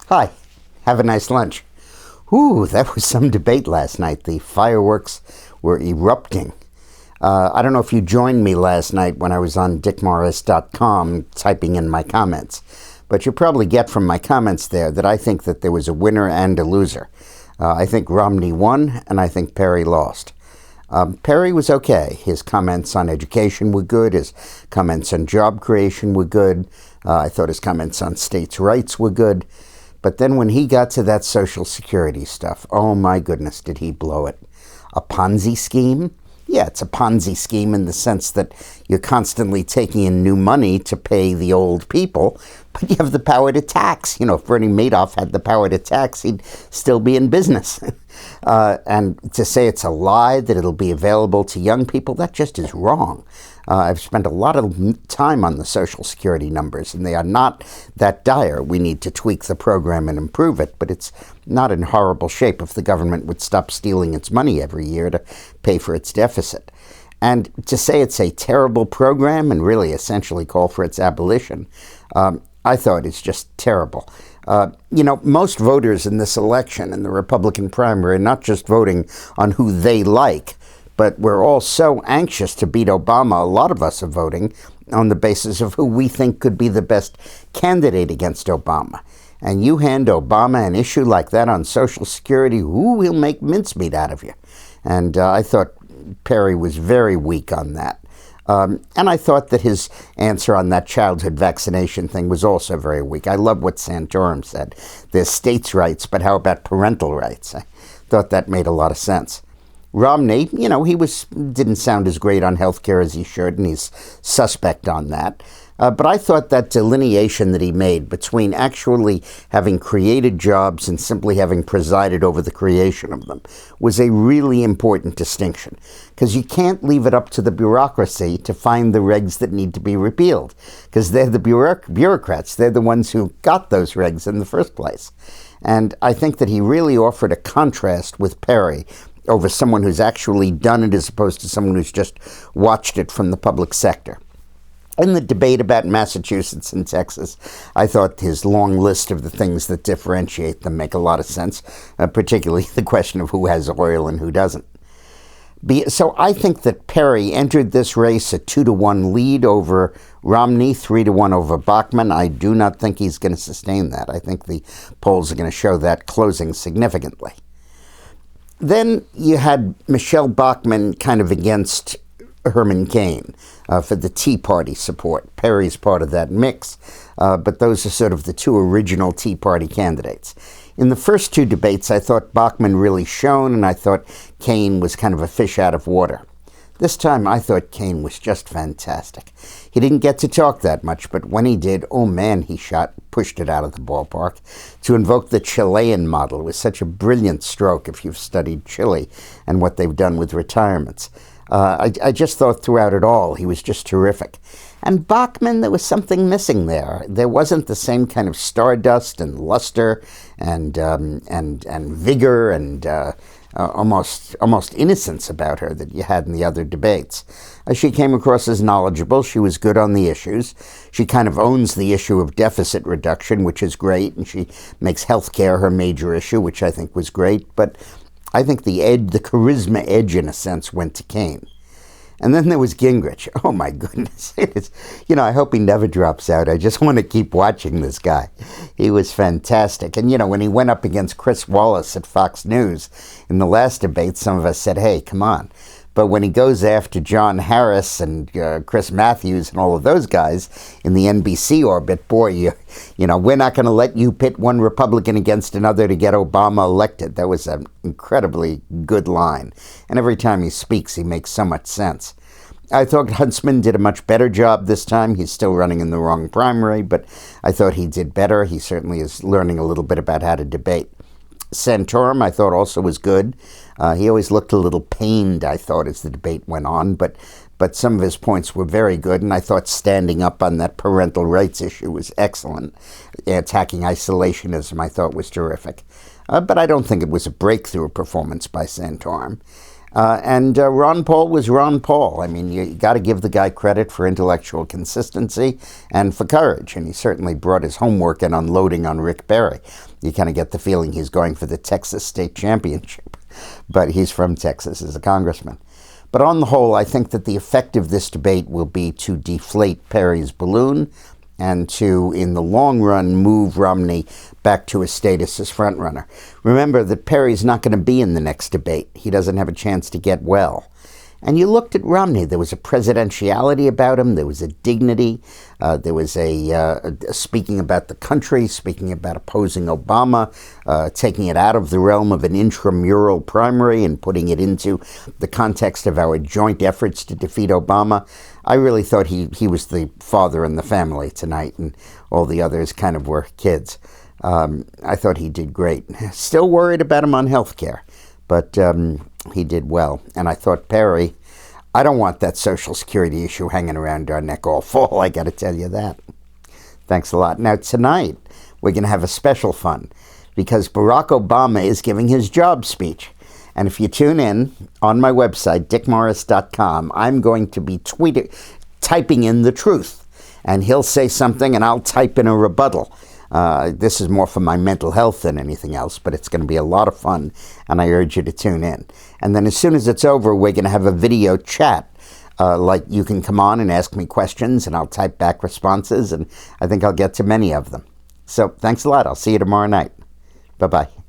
Hi, have a nice lunch. Ooh, that was some debate last night. The fireworks were erupting. I don't know if you joined me last night when I was on dickmorris.com typing in my comments, but you probably get from my comments there that I think that there was a winner and a loser. I think Romney won, and I think Perry lost. Perry was okay. His comments on education were good. His comments on job creation were good. I thought his comments on states' rights were good. But then when he got to that Social Security stuff, oh my goodness, did he blow it. A Ponzi scheme? Yeah, it's a Ponzi scheme in the sense that you're constantly taking in new money to pay the old people, but you have the power to tax. You know, if Bernie Madoff had the power to tax, he'd still be in business. And to say it's a lie that it'll be available to young people, that just is wrong. I've spent a lot of time on the Social Security numbers, and they are not that dire. We need to tweak the program and improve it, but it's not in horrible shape if the government would stop stealing its money every year to pay for its deficit. And to say it's a terrible program and really essentially call for its abolition, I thought it's just terrible. Most voters in this election, in the Republican primary, are not just voting on who they like, but we're all so anxious to beat Obama. A lot of us are voting on the basis of who we think could be the best candidate against Obama. And you hand Obama an issue like that on Social Security, he'll make mincemeat out of you. And I thought Perry was very weak on that. And I thought that his answer on that childhood vaccination thing was also very weak. I love what Santorum said. There's states' rights, but how about parental rights? I thought that made a lot of sense. Romney, he didn't sound as great on health care as he should, and he's suspect on that. But I thought that delineation that he made between actually having created jobs and simply having presided over the creation of them was a really important distinction, because you can't leave it up to the bureaucracy to find the regs that need to be repealed, because they're the bureaucrats. They're the ones who got those regs in the first place. And I think that he really offered a contrast with Perry over someone who's actually done it as opposed to someone who's just watched it from the public sector. In the debate about Massachusetts and Texas, I thought his long list of the things that differentiate them make a lot of sense, particularly the question of who has oil and who doesn't. So I think that Perry entered this race a 2-1 lead over Romney, 3-1 over Bachmann. I do not think he's going to sustain that. I think the polls are going to show that closing significantly. Then you had Michelle Bachmann kind of against Herman Cain for the Tea Party support. Perry's part of that mix, but those are sort of the two original Tea Party candidates. In the first two debates, I thought Bachmann really shone, and I thought Cain was kind of a fish out of water. This time, I thought Cain was just fantastic. He didn't get to talk that much, but when he did, oh man, he pushed it out of the ballpark. To invoke the Chilean model was such a brilliant stroke if you've studied Chile and what they've done with retirements. I just thought throughout it all, he was just terrific. And Bachmann, there was something missing there. There wasn't the same kind of stardust and luster and vigor and almost innocence about her that you had in the other debates. She came across as knowledgeable. She was good on the issues. She kind of owns the issue of deficit reduction, which is great, and she makes health care her major issue, which I think was great. But I think the charisma edge, in a sense, went to Cain. And then there was Gingrich. Oh, my goodness. I hope he never drops out. I just want to keep watching this guy. He was fantastic. And, when he went up against Chris Wallace at Fox News in the last debate, some of us said, hey, come on. But when he goes after John Harris and Chris Matthews and all of those guys in the NBC orbit, boy, we're not going to let you pit one Republican against another to get Obama elected. That was an incredibly good line. And every time he speaks, he makes so much sense. I thought Huntsman did a much better job this time. He's still running in the wrong primary, but I thought he did better. He certainly is learning a little bit about how to debate. Santorum, I thought, also was good. He always looked a little pained, I thought, as the debate went on, but some of his points were very good, and I thought standing up on that parental rights issue was excellent. Attacking isolationism, I thought, was terrific. But I don't think it was a breakthrough performance by Santorum. And Ron Paul was Ron Paul. I mean, you got to give the guy credit for intellectual consistency and for courage, and he certainly brought his homework and unloading on Rick Perry. You kind of get the feeling he's going for the Texas state championship, but he's from Texas as a congressman. But on the whole, I think that the effect of this debate will be to deflate Perry's balloon and to, in the long run, move Romney back to his status as frontrunner. Remember that Perry's not going to be in the next debate. He doesn't have a chance to get well. And you looked at Romney. There was a presidentiality about him. There was a dignity. There was a speaking about the country, speaking about opposing Obama, taking it out of the realm of an intramural primary and putting it into the context of our joint efforts to defeat Obama. I really thought he was the father in the family tonight, and all the others kind of were kids. I thought he did great. Still worried about him on health care, but he did well. And I thought Perry, I don't want that Social Security issue hanging around our neck all fall, I got to tell you that. Thanks a lot. Now, tonight, we're going to have a special fun because Barack Obama is giving his job speech. And if you tune in on my website, dickmorris.com, I'm going to be typing in the truth. And he'll say something and I'll type in a rebuttal. This is more for my mental health than anything else, but it's going to be a lot of fun, and I urge you to tune in. And then as soon as it's over, we're going to have a video chat. Like you can come on and ask me questions, and I'll type back responses, and I think I'll get to many of them. So thanks a lot. I'll see you tomorrow night. Bye-bye.